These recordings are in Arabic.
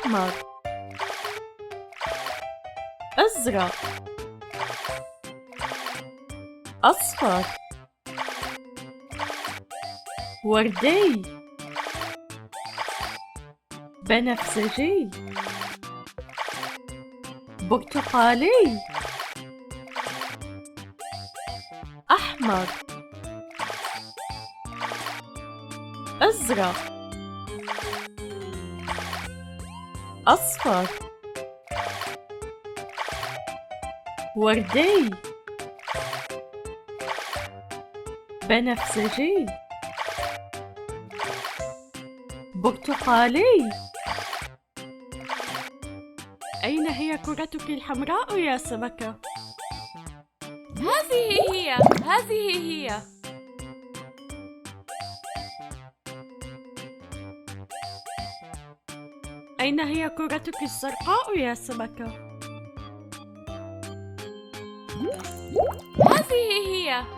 أحمر، أزرق، أصفر، وردي، بنفسجي، برتقالي، أحمر، أزرق، أصفر، وردي، بنفسجي، برتقالي. أين هي كرتك الحمراء يا سمكة؟ هذه هي. أين هي كرتك الزرقاء يا سمكة؟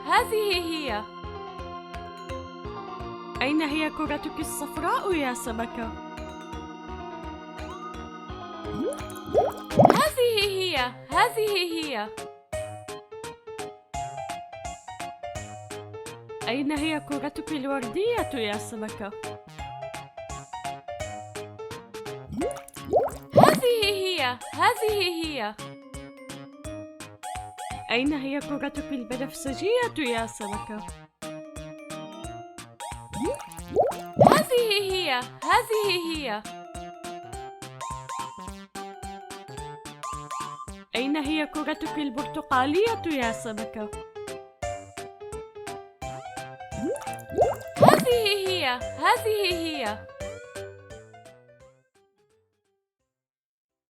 هذه هي. أين هي كرتك الصفراء يا سمكة؟ هذه هي. أين هي كرتك الوردية يا سمكة؟ هذه هي. أين هي كرتك البنفسجية يا سمكة؟ هذه هي. أين هي كرتك البرتقالية يا سمكة؟ هذه هي.